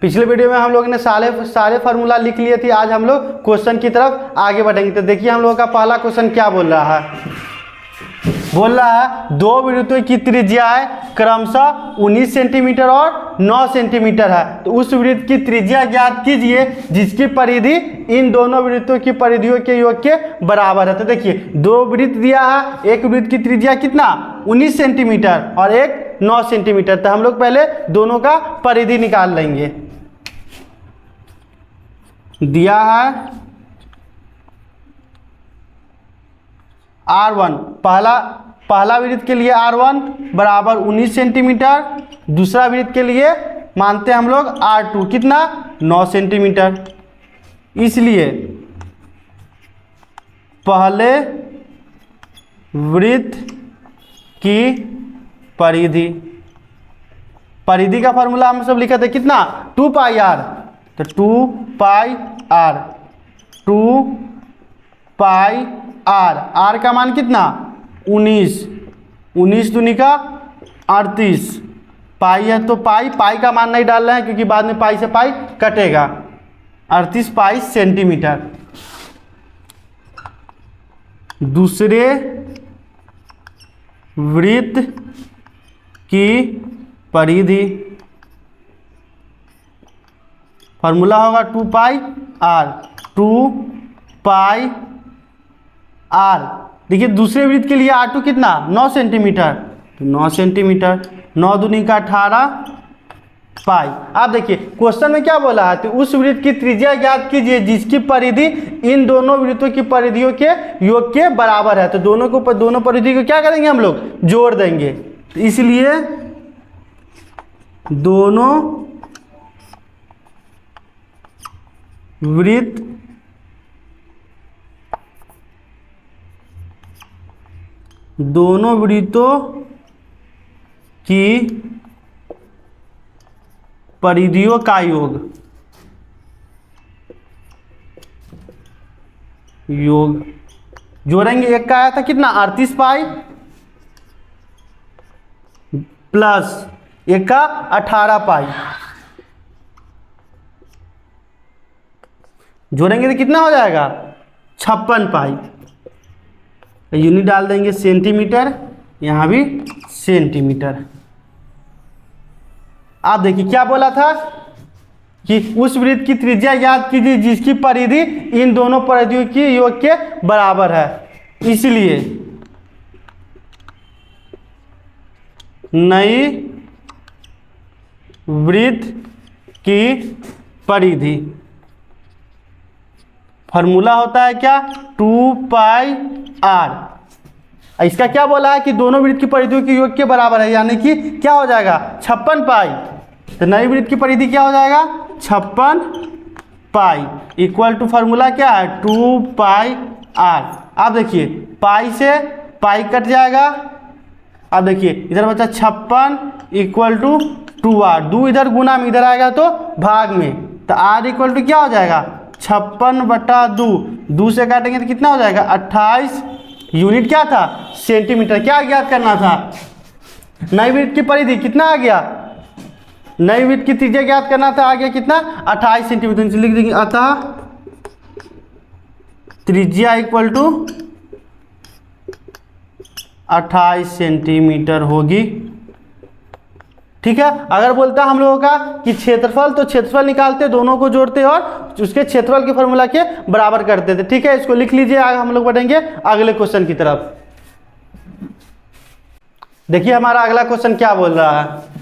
पिछले वीडियो में हम लोगों ने सारे फार्मूला लिख लिए थे। आज हम लोग क्वेश्चन की तरफ आगे बढ़ेंगे। तो देखिए हम लोगों का पहला क्वेश्चन क्या बोल रहा है। बोल रहा है दो वृत्तों की त्रिज्याएं क्रमशः 19 सेंटीमीटर और 9 सेंटीमीटर है। तो उस वृत्त की त्रिज्या ज्ञात कीजिए जिसकी परिधि इन दोनों वृत्तों की परिधियों के योग के बराबर है। तो देखिए दो वृत्त दिया है, एक वृत्त की त्रिज्या कितना 19 सेंटीमीटर और एक 9 सेंटीमीटर। तो हम लोग पहले दोनों का परिधि निकाल लेंगे। दिया है R1, पहला वृत्त के लिए R1 बराबर 19 सेंटीमीटर, दूसरा वृत्त के लिए मानते हैं हम लोग R2 कितना 9 सेंटीमीटर। इसलिए पहले वृत्त की परिधि का फॉर्मूला हम सब लिखा था कितना 2 पाई r। तो 2 पाई r, 2 पाई r का मान कितना 19 दूनी का 38। पाई है तो पाई का मान नहीं डाल रहे हैं क्योंकि बाद में पाई से पाई कटेगा। 38 पाई सेंटीमीटर। दूसरे वृत्त की परिधि फॉर्मूला होगा 2 पाई r, 2 पाई r। देखिए दूसरे वृत्त के लिए R2 कितना 9 सेंटीमीटर, तो 9 सेंटीमीटर, 9 दूनी का 18 पाई। आप देखिए क्वेश्चन में क्या बोला है, तो उस वृत्त की त्रिज्या ज्ञात कीजिए जिसकी परिधि इन दोनों वृत्तों की परिधियों के योग के बराबर है। तो दोनों परिधि को क्या करेंगे हम लोग जोड़ देंगे। तो इसलिए दोनों वृत्तों की परिधियों का योग जोड़ेंगे। एक का आया था कितना 38 पाई प्लस एक का 18 पाई, जोड़ेंगे तो कितना हो जाएगा 56 पाई। यूनिट डाल देंगे सेंटीमीटर, यहाँ भी सेंटीमीटर। आप देखिए क्या बोला था कि उस वृत्त की त्रिज्या ज्ञात कीजिए जिसकी परिधि इन दोनों परिधियों की योग के बराबर है। इसलिए नई वृत्त की परिधि फॉर्मूला होता है क्या 2 पाई r। इसका क्या बोला है कि दोनों वृत्त की परिधियों के योग के बराबर है, यानी कि क्या हो जाएगा 56 पाई। तो नई वृत्त की परिधि क्या हो जाएगा 56 पाई इक्वल टू फॉर्मूला क्या है 2 पाई r। आप देखिए पाई से पाई कट जाएगा। अब देखिए इधर बचा 56 इक्वल टू 2r, 2 इधर गुना में इधर आएगा तो भाग में। तो r इक्वल टू क्या हो जाएगा 56/2 से काटेंगे तो कितना हो जाएगा 28। यूनिट क्या था सेंटीमीटर। क्या ज्ञात करना था नई वृत्त की परिधि कितना आ गया, नई वृत्त की त्रिज्या ज्ञात करना था, आ गया कितना 28 सेंटीमीटर। लिख देंगे अतः त्रिज्या इक्वल टू 28 सेंटीमीटर होगी। ठीक है। अगर बोलता हम लोगों का कि क्षेत्रफल, तो क्षेत्रफल निकालते दोनों को जोड़ते और उसके क्षेत्रफल के फॉर्मूला के बराबर करते थे। ठीक है, इसको लिख लीजिए। आगे हम लोग बढ़ेंगे अगले क्वेश्चन की तरफ। देखिए हमारा अगला क्वेश्चन क्या बोल रहा है।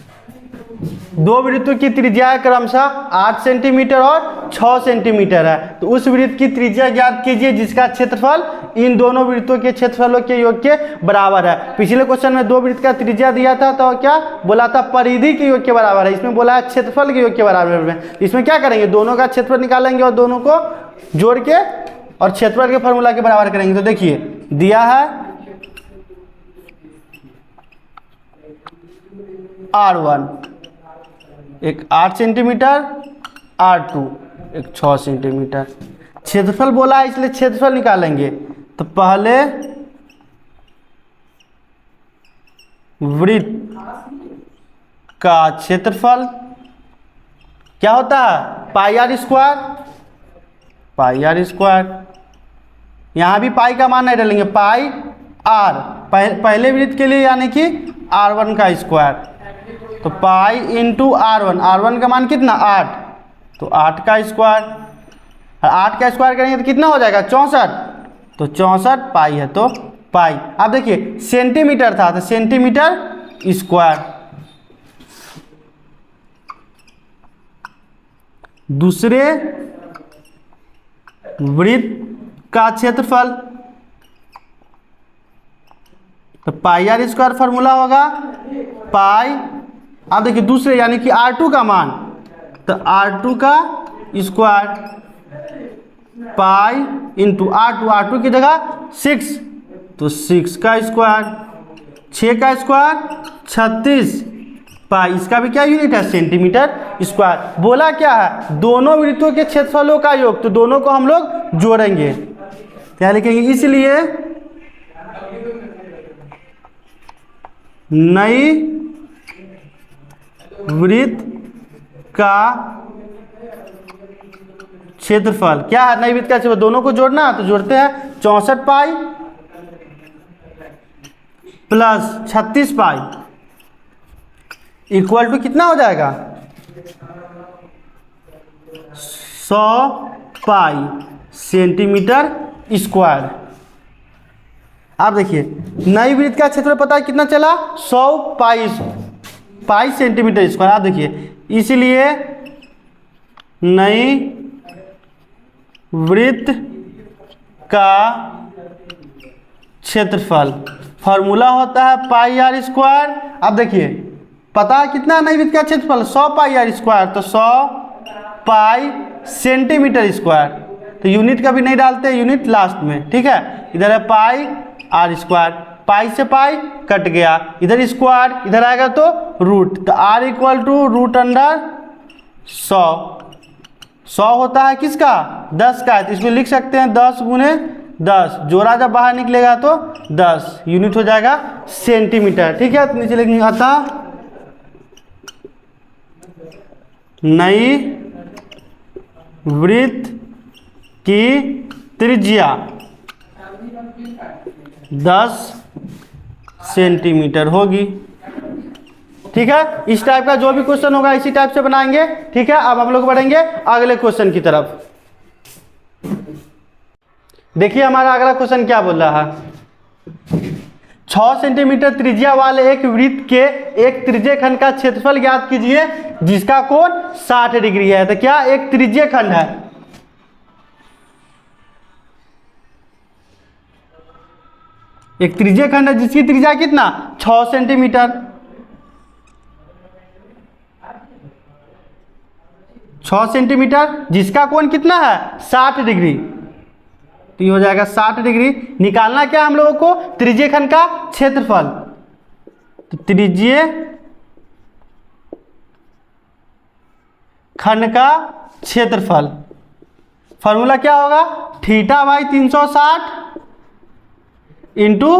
दो वृत्तों की त्रिज्या क्रमशः 8 सेंटीमीटर और 6 सेंटीमीटर है। तो उस वृत्त की त्रिज्या ज्ञात कीजिए जिसका क्षेत्रफल इन दोनों वृत्तों के क्षेत्रफलों के योग के बराबर है। पिछले क्वेश्चन में दो वृत्त का त्रिज्या दिया था तो क्या बोला था परिधि के योग के बराबर है। इसमें बोला है क्षेत्रफल के योग के बराबर में। इसमें क्या करेंगे दोनों का क्षेत्रफल निकालेंगे और दोनों को जोड़ के और क्षेत्रफल के फॉर्मूला के बराबर करेंगे। तो देखिए दिया है R1 एक 8 सेंटीमीटर, R2 एक 6 सेंटीमीटर। क्षेत्रफल बोला है इसलिए क्षेत्रफल निकालेंगे। तो पहले वृत्त का क्षेत्रफल क्या होता है pi are square, pi are square. यहाँ भी पाई का मान नहीं डालेंगे, पाई आर पहले वृत्त के लिए यानी कि R1 का स्क्वायर, तो पाई इंटू R1, R1 का मान कितना 8, तो 8 का स्क्वायर, 8 का स्क्वायर करेंगे तो कितना हो जाएगा 64, तो 64 पाई है तो पाई। अब देखिए सेंटीमीटर था तो सेंटीमीटर स्क्वायर। दूसरे वृत्त का क्षेत्रफल, तो पाई आर स्क्वायर फॉर्मूला होगा पाई, अब देखिए दूसरे यानी कि R2 का मान, तो R2 का square pi into R2, R2 की जगह 6, तो 6 का स्क्वायर, 6 का स्क्वायर 36 पाई, इसका भी क्या यूनिट है सेंटीमीटर स्क्वायर। बोला क्या है दोनों वृत्तों के क्षेत्रफलों का योग, तो दोनों को हम लोग जोड़ेंगे, क्या लिखेंगे, इसलिए नई वृत्त का क्षेत्रफल क्या है, नई वृत्त का क्षेत्रफल, दोनों को जोड़ना तो जोड़ते हैं 64 pi plus 36 pi equal to कितना हो जाएगा 100 पाई सेंटीमीटर स्क्वायर। अब देखिए नई वृत्त का क्षेत्रफल पता है कितना चला 100 पाई सेंटीमीटर स्क्वायर। आप देखिए इसलिए नई वृत्त का क्षेत्रफल फॉर्मूला होता है पाई आर स्क्वायर। अब देखिए पता है कितना नई वृत्त का क्षेत्रफल 100 पाई आर स्क्वायर, तो 100 पाई सेंटीमीटर स्क्वायर, तो यूनिट का भी नहीं डालते, यूनिट लास्ट में, ठीक है। इधर है पाई आर स्क्वायर, पाई से पाई कट गया, इधर स्क्वायर, इधर आएगा तो रूट, तो r equal to root under 100 होता है किसका 10 का है, तो इसको लिख सकते हैं 10 गुने 10, जोड़ा जब बाहर निकलेगा तो 10, यूनिट हो जाएगा सेंटीमीटर, ठीक है। तो नीचे लिखेंगे अतः नई वृत्त की त्रिज्या 10 सेंटीमीटर होगी, ठीक है। इस टाइप का जो भी क्वेश्चन होगा इसी टाइप से बनाएंगे, ठीक है। अब हम लोग बढ़ेंगे अगले क्वेश्चन की तरफ। देखिए हमारा अगला क्वेश्चन क्या बोल रहा है, 6 सेंटीमीटर त्रिज्या वाले एक वृत्त के एक त्रिज्य खंड का क्षेत्रफल ज्ञात कीजिए जिसका कोण 60 डिग्री है। तो क्या एक त्रिज्य खंड है, एक त्रिज्य खंड है जिसकी त्रिज्या कितना 6 सेंटीमीटर, 6 सेंटीमीटर जिसका कोण कितना है 60 डिग्री, तो ये हो जाएगा 60 डिग्री। निकालना क्या हम लोगों को त्रिज्य खंड का क्षेत्रफल, तो त्रिज्य खंड का क्षेत्रफल फॉर्मूला क्या होगा theta by 360 into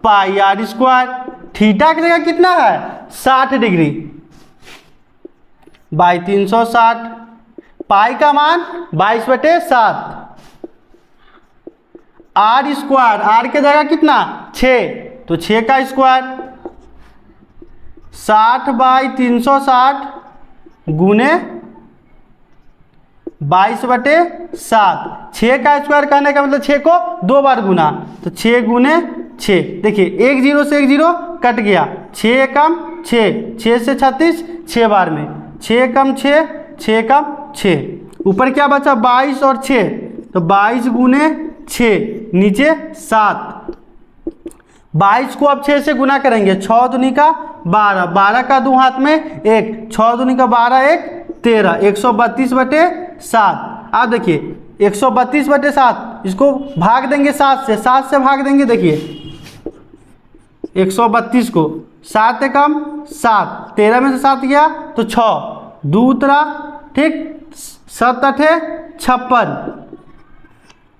pi are square. Theta की जगह कितना है 60 डिग्री बाई 360, पाई का मान 22/7, आर स्क्वायर, आर के जगह कितना 6, तो 6 का स्क्वायर, 60 बाई 360 गुने 22/7, 6 का स्क्वायर कहने का मतलब 6 को 2 बार गुना, तो 6 गुने 6, देखिए एक 0 से एक 0 कट गया, 6 कम 6, 6 से 36 6 बार में, 6 कम 6, 6 कम 6, ऊपर क्या बचा 22 और 6, तो 22 गुने 6, नीचे 7, 22 को अब 6 से गुना करेंगे, 6 दूनी का 12, 12 का 2 हाथ में 1, 6 दूनी का 12 1 13, 132/7। आप देखिए 132/7 इसको भाग देंगे 7 से, 7 से भाग देंगे, देखिए 132 को 7 कम 7, 13 में से 7 गया तो 6, 2 उतरा, ठीक, 7 8 56,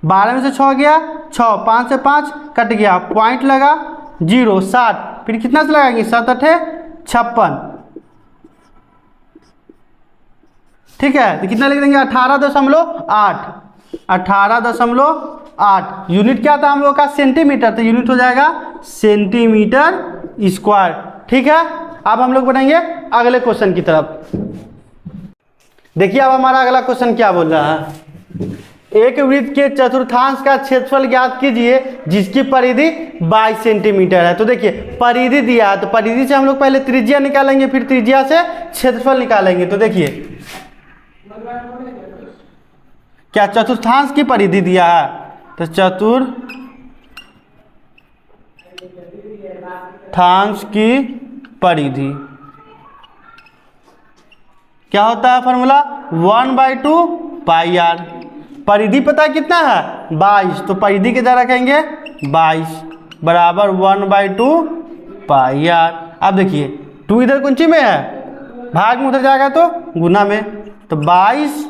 12 में से 6 गया 6, 5 से 5 कट गया, पॉइंट लगा 0, 60, फिर कितना से लगाएंगे 7 8 56, ठीक है, तो कितना लिख देंगे 18.8, 18.8। यूनिट क्या था हम लोग का सेंटीमीटर, तो यूनिट हो जाएगा सेंटीमीटर स्क्वायर। ठीक है, अब हम लोग बढ़ेंगे अगले क्वेश्चन की तरफ। देखिए अब हमारा अगला क्वेश्चन क्या बोल रहा है, एक वृत्त के चतुर्थांश का क्षेत्रफल ज्ञात कीजिए जिसकी परिधि 22 सेंटीमीटर है। तो देखिए परिधि दिया है, तो परिधि से हम लोग पहले त्रिज्या निकालेंगे, फिर त्रिज्या से क्षेत्रफल निकालेंगे। तो देखिए क्या चतुर्थांश की परिधि दिया है, तो चतुर्थांश की परिधि क्या होता है फॉर्मूला 1/2 पाई आर। परिधि पता है कितना है 22, तो परिधि के जरा रखेंगे 22 बराबर 1/2 पाई आर। अब देखिए 2 इधर कुंची में है, भाग में उधर जाएगा तो गुना में, तो 22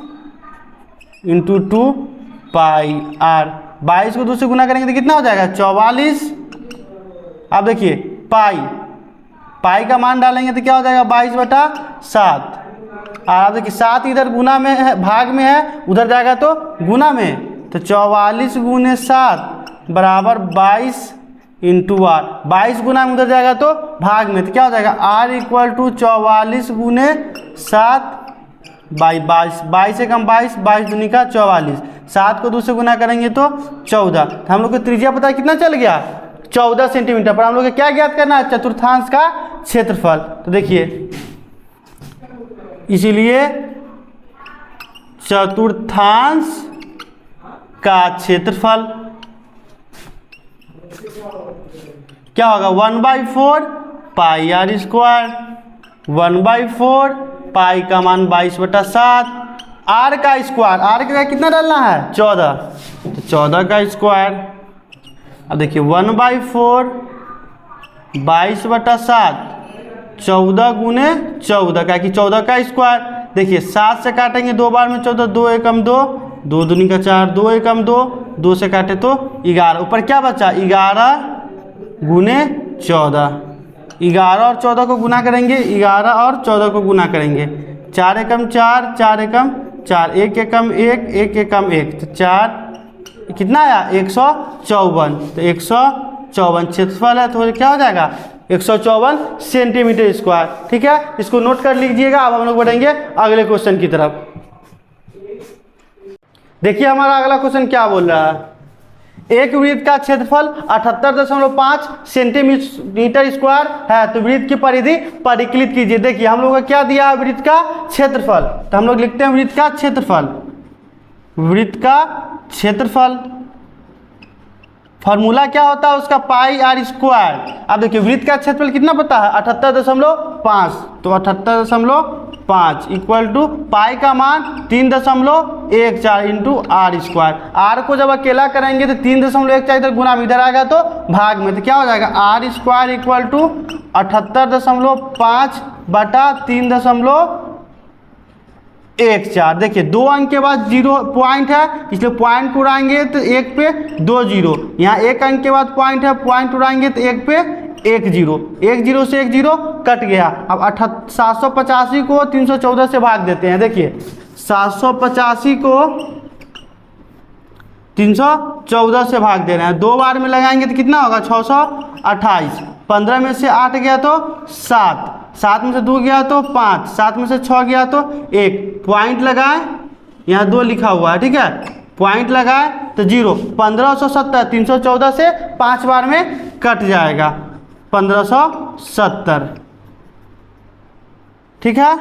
× 2 पाई आर। 22 को 2 से गुना करेंगे तो कितना हो जाएगा 44। अब देखिए पाई का मान डालेंगे तो क्या हो जाएगा 22/7। और अब देखिए 7 इधर गुना में है, भाग में है, उधर जाएगा तो गुना में, तो 44 × 7 बराबर 22 × आर। 22 गुना में उधर जाएगा तो भाग में, तो क्या हो जाएगा R = 44 × 7 22। 22 से कम 22, 22 दूनी का 44, 7 को 2 से गुना करेंगे तो 14। तो हम लोग को त्रिज्या पता है कितना चल गया 14 सेंटीमीटर। पर हम लोग को क्या ज्ञात करना है चतुर्थांश का क्षेत्रफल। तो देखिए इसीलिए चतुर्थांश का क्षेत्रफल क्या होगा 1/4 पाई आर स्क्वायर। 1/4 पाई का मान 22/7, आर का स्क्वायर, आर का कितना डालना है 14, तो 14 का स्क्वायर। अब देखिए 1/4 22/7 14 × 14 का कि 14 का स्क्वायर। देखिए 7 से काटेंगे 2 बार में 14, 2 एकम 2, 2 दूनी का 4, 2 एकम 2, 2 से काटे तो 11। ऊपर क्या बचा 11 × 14, 11 और 14 को गुना करेंगे, 11 और 14 को गुना करेंगे, 4 एकम 4, 4 एकम 4, 1 एकम 1, 1 एकम 1, तो 4 कितना आया 154। तो 154 क्षेत्रफल है, तो क्या हो जाएगा 154 सेंटीमीटर स्क्वायर। ठीक है, इसको नोट कर लीजिएगा। अब हम लोग बढ़ेंगे अगले क्वेश्चन की तरफ। देखिए हमारा अगला क्वेश्चन क्या बोल रहा है, एक वृत्त का क्षेत्रफल 78.5 सेंटीमीटर स्क्वायर है, तो वृत्त की परिधि परिकलित कीजिए। देखिए हम लोग का क्या दिया है वृत्त का क्षेत्रफल, तो हम लोग लिखते हैं वृत्त का क्षेत्रफल। वृत्त का क्षेत्रफल फॉर्मूला क्या होता है उसका पाई आर स्क्वायर। अब देखिए वृत्त का क्षेत्रफल कितना पता है 78.5, तो 78.5 इक्वल टू पाई का मान 3.14 × आर स्क्वायर। आर को जब अकेला करेंगे तो 3.14 इधर गुना में इधर आएगा तो भाग में, तो क्या हो जाएगा आर स्क्वायर इक्वल टू 78.5 बटा 3.14। देखिए 2 अंक के बाद 0 पॉइंट है, इसलिए पॉइंट को उड़ाएंगे तो 1 पे 2 0। यहाँ 1 अंक के बाद पॉइंट है, पॉइंट उड़ाएंगे तो 1 पे 1 0, 1 0 से 1 0 कट गया। अब 785 को 314 से भाग देते हैं। देखिए 785 को 314 से भाग दे रहे हैं, 2 बार में लगाएंगे तो कितना होगा 628। 15 में से 8 गया तो 7, 7 में से 2 गया तो 5, 7 में से 6 गया तो 1। पॉइंट लगाए, यहाँ 2 लिखा हुआ है, ठीक है, पॉइंट लगाए तो 0। 1570 314 से 5 बार में कट जाएगा 1570। ठीक है,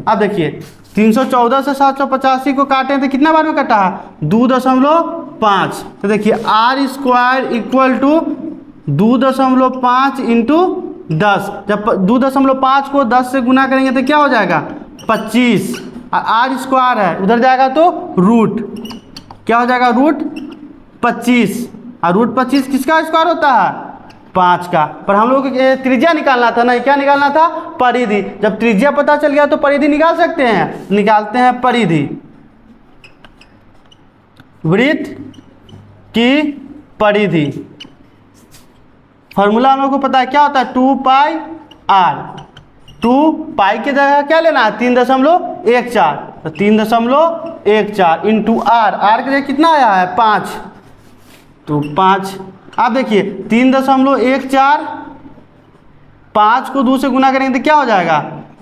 अब देखिए 314 से 785 को काटें तो कितना बार में कटा है 2.5। तो देखिए r square equal to 2.5 into 10। जब 2.5 को 10 से गुना करेंगे तो क्या हो जाएगा 25। आर स्क्वायर है, उधर जाएगा तो रूट, क्या हो जाएगा रूट 25। और रूट 25 किसका स्क्वायर होता है 5 का। पर हम लोग को त्रिज्या निकालना था ना, क्या निकालना था परिधि। जब त्रिज्या पता चल गया तो परिधि निकाल सकते हैं, निकालते हैं परिधि। वृत्त की परिधि फॉर्मूला हम लोग को पता है क्या होता है 2 पाई आर। 2 पाई की जगह क्या लेना है 3.14, तो 3.14 इंटू आर, आर की जगह कितना आया है 5, तो 5। आप देखिए 3.14, 5 को 2 से गुना करेंगे तो क्या हो जाएगा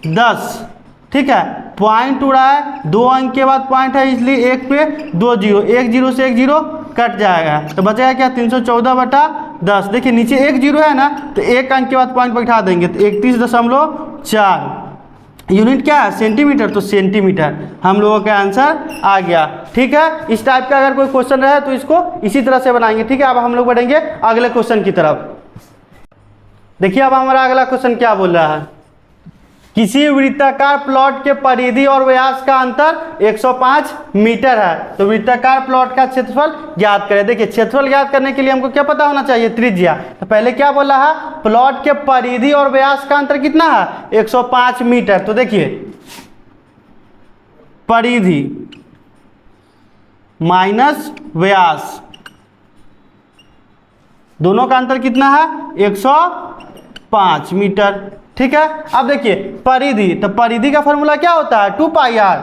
10, ठीक है। पॉइंट उड़ा है, 2 अंक के बाद पॉइंट है इसलिए 1 पे 2 जीरो, 1 जीरो से 1 जीरो कट जाएगा, तो बचेगा क्या 314/10। देखिए नीचे 1 जीरो है ना, तो 1 अंक के बाद पॉइंट बैठा देंगे तो 31.4 यूनिट क्या है सेंटीमीटर, तो सेंटीमीटर हम लोगों का आंसर आ गया। ठीक है, इस टाइप का अगर कोई क्वेश्चन रहे तो इसको इसी तरह से बनाएंगे। ठीक है, अब हम लोग बढ़ेंगे अगले क्वेश्चन की तरफ। देखिए अब हमारा अगला क्वेश्चन क्या बोल रहा है, किसी वृत्ताकार प्लॉट के परिधि और व्यास का अंतर 105 मीटर है, तो वृत्ताकार प्लॉट का क्षेत्रफल ज्ञात करें। देखिए क्षेत्रफल ज्ञात करने के लिए हमको क्या पता होना चाहिए, त्रिज्या। तो पहले क्या बोला है, प्लॉट के परिधि और व्यास का अंतर कितना है 105 मीटर। तो देखिए परिधि माइनस व्यास, दोनों का अंतर कितना है 105 मीटर। ठीक है, अब देखिए परिधि, तो परिधि का फॉर्मूला क्या होता है 2πr,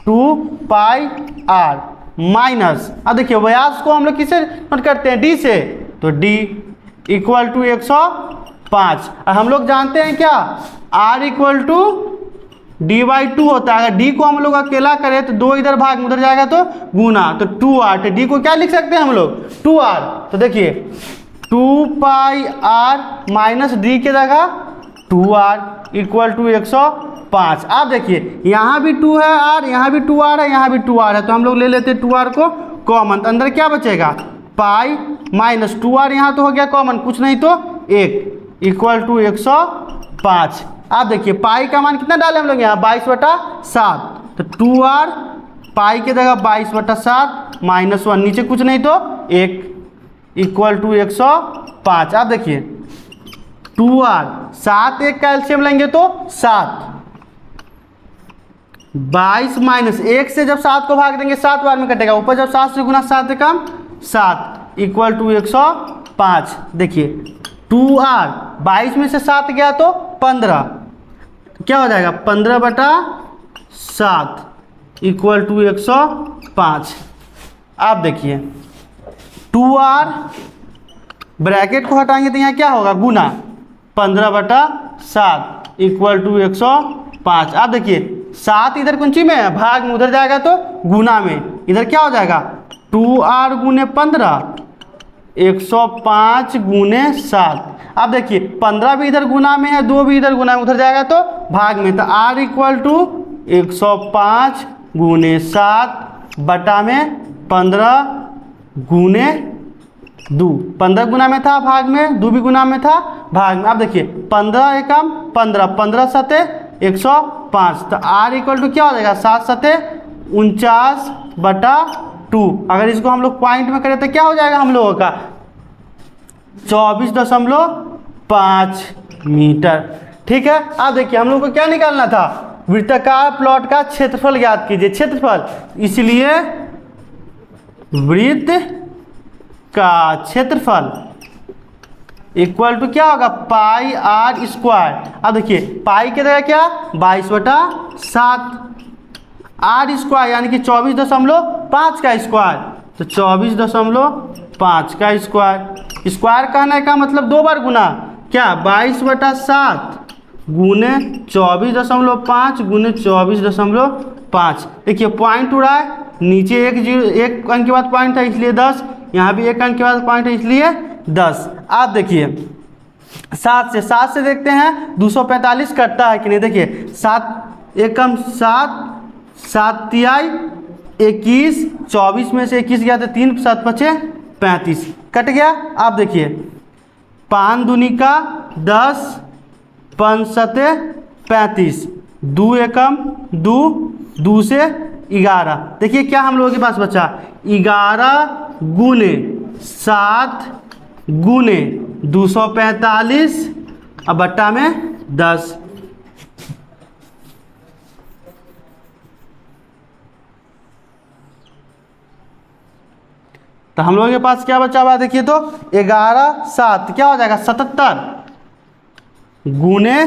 2πr माइनस, अब देखिए व्यास को हम लोग किससे नोट करते हैं, डी से, तो d इक्वल टू 105। हम लोग जानते हैं क्या r इक्वल टू d/2 होता है। अगर d को हम लोग अकेला करें तो 2 इधर भाग में उधर जाएगा तो गुना, तो 2r, तो d को क्या लिख सकते हैं हम लोग 2r। तो देखिए 2πr माइनस d की जगह 2r इक्वल टू 105। आप देखिए यहाँ भी 2 है r, यहाँ भी 2r है, यहाँ भी 2r है, तो हम लोग ले लेते हैं 2r को कॉमन, तो अंदर क्या बचेगा पाई माइनस 2r, यहाँ तो हो गया कॉमन, कुछ नहीं तो 1 इक्वल टू 105। आप देखिए पाई का मान कितना डाले हम लोग यहाँ 22/7, तो 2r पाई की जगह 22/7 माइनस 1, नीचे कुछ नहीं तो 1 इक्वल टू 105। आप देखिए 2r 7 एक का एलसीएम लेंगे तो 7, 22 माइनस 1 से जब 7 को भाग देंगे 7 बार में कटेगा, ऊपर जब 7 से गुना 7 से कम 7 इक्वल टू 105। देखिए 2r 22 में से 7 गया तो 15, क्या हो जाएगा 15/7 इक्वल टू 105। आप देखिए 2r ब्रैकेट को हटाएंगे तो यहाँ क्या होगा गुना 15/7 इक्वल टू 105। आप देखिए 7 इधर कुंची में है, भाग में उधर जाएगा तो गुना में, इधर क्या हो जाएगा 2r गुने 15 105 गुने 7। अब देखिए 15 भी इधर गुना में है, 2 भी इधर गुना में, उधर जाएगा तो भाग में, तो r इक्वल टू 105 गुने 7 बटा में 15 गुने 2, 15 गुना में था भाग में, 2 भी गुना में था भाग में। अब देखिए 15 एकम 15, 15 सते 105, तो r इक्वल टू क्या हो जाएगा 7 सते 49/2। अगर इसको हम लोग पॉइंट में करें तो क्या हो जाएगा हम लोगों का 24.5 मीटर। ठीक है, अब देखिए हम लोग को क्या निकालना था, वृत्ताकार प्लॉट का क्षेत्रफल ज्ञात कीजिए। क्षेत्रफल, इसलिए वृत्त का क्षेत्रफल इक्वल टू क्या होगा पाई r स्क्वायर। अब देखिए पाई की जगह क्या 22/7, r स्क्वायर यानी कि 24.5 का स्क्वायर, तो 24.5 का स्क्वायर। स्क्वायर कहने का मतलब 2 बार गुना, क्या 22/7 गुने 24.5 गुने 24.5। देखिए पॉइंट उड़ा है, नीचे 1 अंक के बाद पॉइंट है इसलिए 10, यहाँ भी 1 अंक के बाद पॉइंट है इसलिए 10। आप देखिए 7 से देखते हैं 245 कटता है कि नहीं। देखिए 7 एकम 7, 7 तिहाई 21, 24 में से 21 गया तो 3 7 5 35 कट गया। आप देखिए 5 दूनी का 10, 5 सते 35, 2 एकम 2, 2 से 11। देखिए क्या हम लोगों के पास बचा 11 गुने 7 गुने 245 और बट्टा में 10। तो हम लोगों के पास क्या बचा हुआ देखिए, तो 11 7 क्या हो जाएगा 77 गुने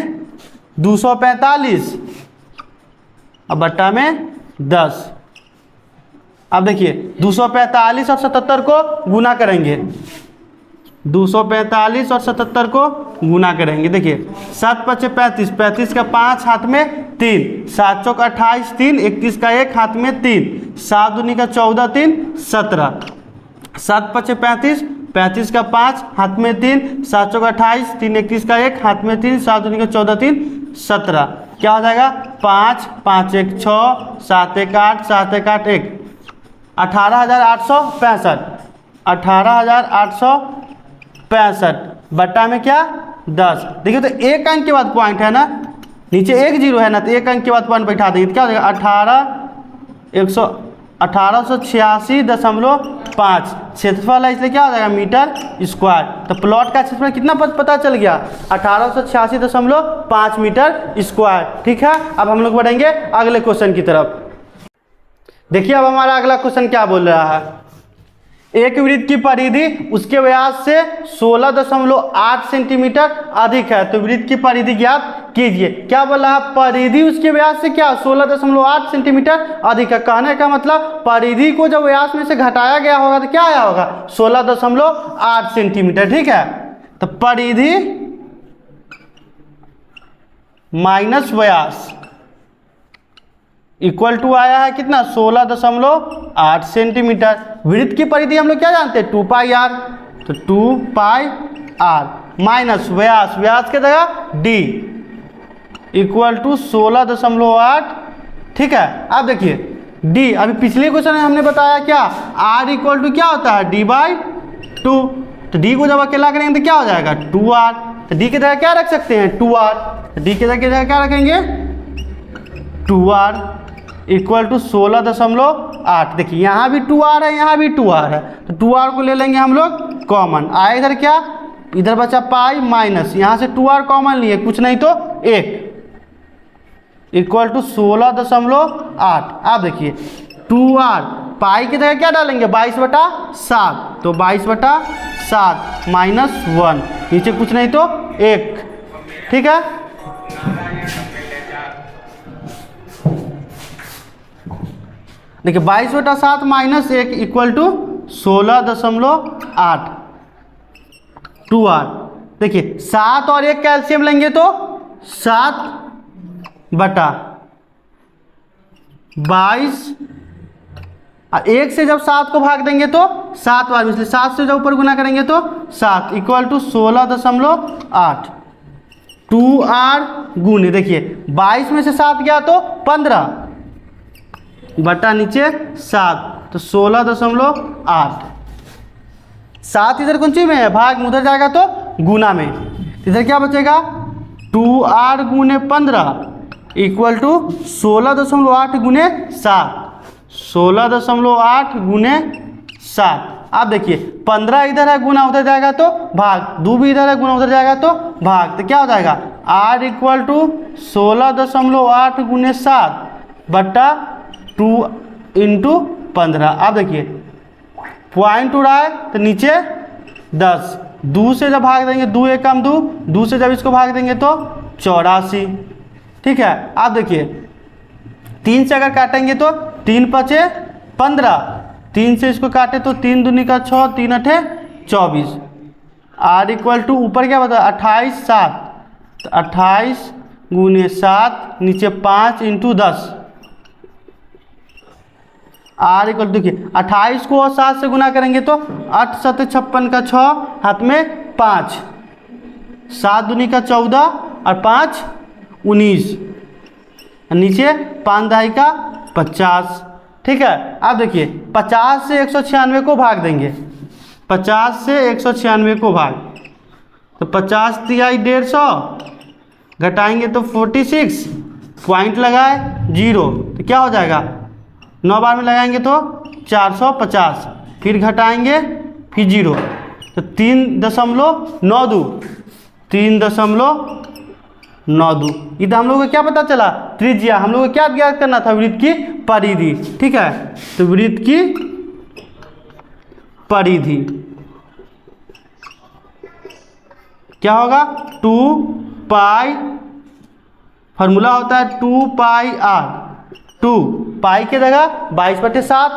245 अब बट्टा में 10। अब देखिए 245 और 77 को गुना करेंगे, 245 और 77 को गुना करेंगे। देखिए 7 5 35, 35 का 5 हाथ में 3, 7 चौक 28, 3 31 का 1 हाथ में 3, 7 दूनी का 14, 3 17, 7 5 35, 35 का 5 हाथ में 3, 7 चौक 28, 3 31 का 1 हाथ में 3, 7 दूनी का 14, 3 17। क्या हो जाएगा 5 5 1 6, 7 1 8, 7 1 8 1, 18,865, 18,865 बट्टा में क्या 10। देखिए तो एक अंक के बाद पॉइंट है ना, नीचे एक जीरो है ना, तो एक अंक के बाद पॉइंट बैठा देंगे तो क्या हो जाएगा 1886.5 क्षेत्रफल है, इसलिए क्या हो जाएगा मीटर स्क्वायर। तो प्लॉट का क्षेत्रफल कितना पता चल गया 1886.5 मीटर स्क्वायर। ठीक है, अब हम लोग बढ़ेंगे अगले क्वेश्चन की तरफ। देखिए अब हमारा अगला क्वेश्चन क्या बोल रहा है, एक वृत्त की परिधि उसके व्यास से 16.8 सेंटीमीटर अधिक है, तो वृत्त की परिधि ज्ञात कीजिए। क्या बोला है, परिधि उसके व्यास से क्या 16.8 सेंटीमीटर अधिक है। कहने का मतलब परिधि को जब व्यास में से घटाया गया होगा तो क्या आया होगा 16.8 सेंटीमीटर। ठीक है, तो परिधि माइनस व्यास इक्वल टू आया है कितना 16.8 सेंटीमीटर। वृत्त की परिधि हम लोग क्या जानते हैं 2 पाई आर, तो 2 पाई आर माइनस व्यास, व्यास के जगह डी इक्वल टू 16.8। ठीक है, अब देखिए डी, अभी पिछले क्वेश्चन में हमने बताया क्या आर इक्वल टू क्या होता है डी बाई 2, तो डी को जब अकेला करेंगे तो क्या हो जाएगा 2r, तो डी की जगह क्या रख सकते हैं 2r, डी की जगह क्या रखेंगे 2r इक्वल टू 16.8। देखिए यहाँ भी 2r है, यहाँ भी 2r है, तो 2r को ले लेंगे हम लोग कॉमन, आए इधर क्या इधर बचा पाई माइनस, यहाँ से 2r कॉमन लिए कुछ नहीं तो 1 इक्वल टू 16.8। आप देखिए 2r पाई की जगह क्या डालेंगे 22/7, तो 22/7 माइनस 1, नीचे कुछ नहीं तो 1। ठीक है, देखिए 22/7 माइनस 1 इक्वल टू 16.8 2r। देखिए 7 और 1 कैल्शियम लेंगे तो 7/22, 1 से जब 7 को भाग देंगे तो 7 बार, इसलिए 7 से जब ऊपर गुना करेंगे तो 7 इक्वल टू 16.8 2r गुने, देखिए 22 में से 7 गया तो 15 बटा नीचे 7, तो 16.8। 7 इधर कौन चीज में है भाग में, उधर जाएगा तो गुना में, इधर क्या बचेगा 2r गुने 15 इक्वल टू 16.8 गुने 7, 16.8 गुने 7। आप देखिए 15 इधर है गुना उधर जाएगा तो भाग, 2 भी इधर है गुना उधर जाएगा तो भाग, तो क्या हो जाएगा r इक्वल टू 16.8 गुने 7 बट्टा 2 इंटू 15। आप देखिए पॉइंट उड़ा है तो नीचे 10, 2 से जब भाग देंगे 2 1 कम 2, 2 से जब इसको भाग देंगे तो 84। ठीक है, आप देखिए 3 से अगर काटेंगे तो 3 5 15, 3 से इसको काटे तो 3 दूनी का 6, 3 8 24। आर इक्वल टू ऊपर क्या बता 28 7, तो 28 गुने 7 नीचे 5 इंटू 10। आर इक्वल देखिए 28 को 7 से गुना करेंगे तो 8 7 56 का 6 हाथ में 5, 7 दूनी का 14 और 5 19, नीचे 5 दहाई का 50। ठीक है, अब देखिए 50 से 196 को भाग देंगे, 50 से 196 को भाग, तो 50 तिहाई 150 घटाएंगे तो 46, पॉइंट लगाए 0, तो क्या हो जाएगा 9 बार में लगाएंगे तो 450, फिर घटाएंगे फिर 0, तो 3.92, 3.92। इधर हम लोग को क्या पता चला त्रिज्या, हम लोग को क्या ज्ञात करना था वृत्त की परिधि। ठीक है, तो वृत्त की परिधि क्या होगा 2 पाई फार्मूला होता है 2πr। 2 पाई की जगह 22/7,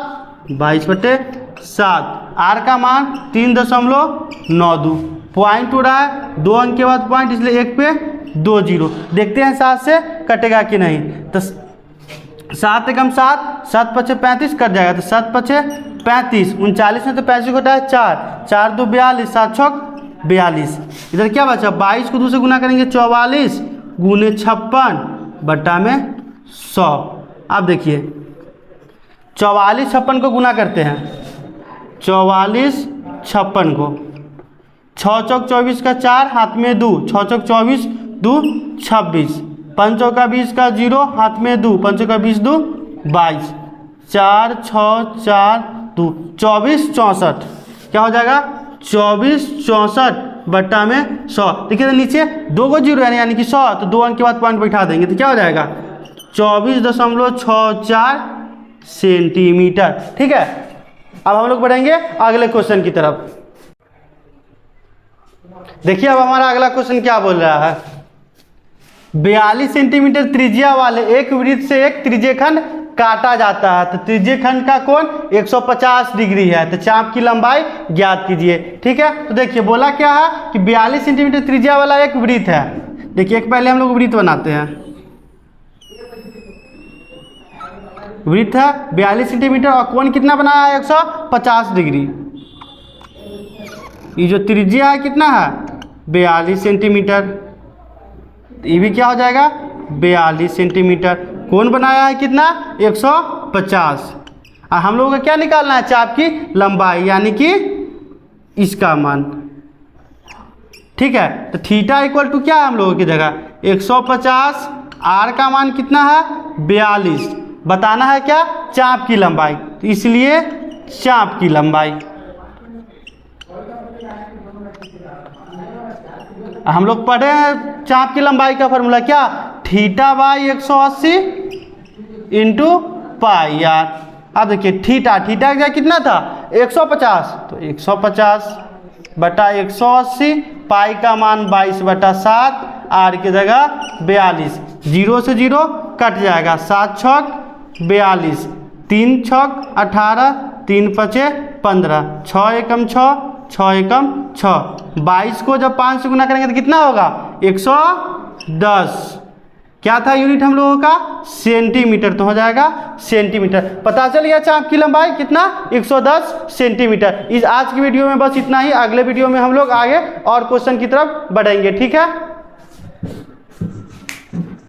22/7। आर का मान 3.92। पॉइंट हो रहा है 2 अंक के बाद पॉइंट, इसलिए 1 पे 2 जीरो। देखते हैं 7 से कटेगा कि नहीं। तो 7 एकम 7, 7 पचे 35 कट जाएगा, तो 7 पचे 35, 39 में तो 35 को हटाया 4, 4 2 42, 7 छक 42। इधर क्या बचा, 22 को 2 से गुना करेंगे 44 गुने 56 बट्टा में 100। अब देखिए 44 56 को गुना करते हैं, 44 56 को, 6 चौक 24 का 4 हाथ में 2, 6 चौक 24 2 26, 5 चौका 20 का 0 हाथ में 2, 5 चौका 20 2 22, 4 6 4 2 24 64। क्या हो जाएगा 24 64 बट्टा में 100। देखिए तो नीचे 2 को जीरो यानी कि 100, तो 2 अंक के बाद पॉइंट बैठा देंगे, तो क्या हो जाएगा 24.64 सेंटीमीटर। ठीक है, अब हम लोग बढ़ेंगे अगले क्वेश्चन की तरफ। देखिए अब हमारा अगला क्वेश्चन क्या बोल रहा है, 42 सेंटीमीटर त्रिज्या वाले एक वृत्त से एक त्रिज्यखंड काटा जाता है, तो त्रिज्यखंड का कोण 150 डिग्री है, तो चाप की लंबाई ज्ञात कीजिए। ठीक है, तो देखिए बोला क्या है कि 42 सेंटीमीटर त्रिज्या वाला एक वृत्त है। देखिए एक पहले हम लोग वृत्त बनाते हैं। वृत्त है 42 सेंटीमीटर और कोण कितना बनाया है 150 डिग्री। ये जो त्रिज्या है कितना है 42 सेंटीमीटर, ये भी क्या हो जाएगा 42 सेंटीमीटर। कोण बनाया है कितना 150। और हम लोगों को क्या निकालना है, चाप की लंबाई यानी कि इसका मान। ठीक है, तो थीटा इक्वल टू क्या है हम लोगों की जगह 150, आर का मान कितना है 42, बताना है क्या चाप की लंबाई, तो इसलिए चाप की लंबाई। हम लोग पढ़े हैं चाप की लंबाई का फॉर्मूला क्या, theta by 180 into pi r. अब देखिए थीटा का जगह कितना था 150, तो 150 बटा 180, पाई का मान 22/7, आर की जगह 42, 0 से 0 कट जाएगा, 7 छक 42, 3 छक 18, 3 पचे 15, 6 एकम 6, 6 एकम 6, 22 को जब 5 से गुना करेंगे तो कितना होगा 110। क्या था यूनिट हम लोगों का सेंटीमीटर, तो हो जाएगा सेंटीमीटर। पता चल गया चाप की लंबाई कितना 110 सेंटीमीटर। इस आज की वीडियो में बस इतना ही। अगले वीडियो में हम लोग आगे और क्वेश्चन की तरफ बढ़ेंगे। ठीक है।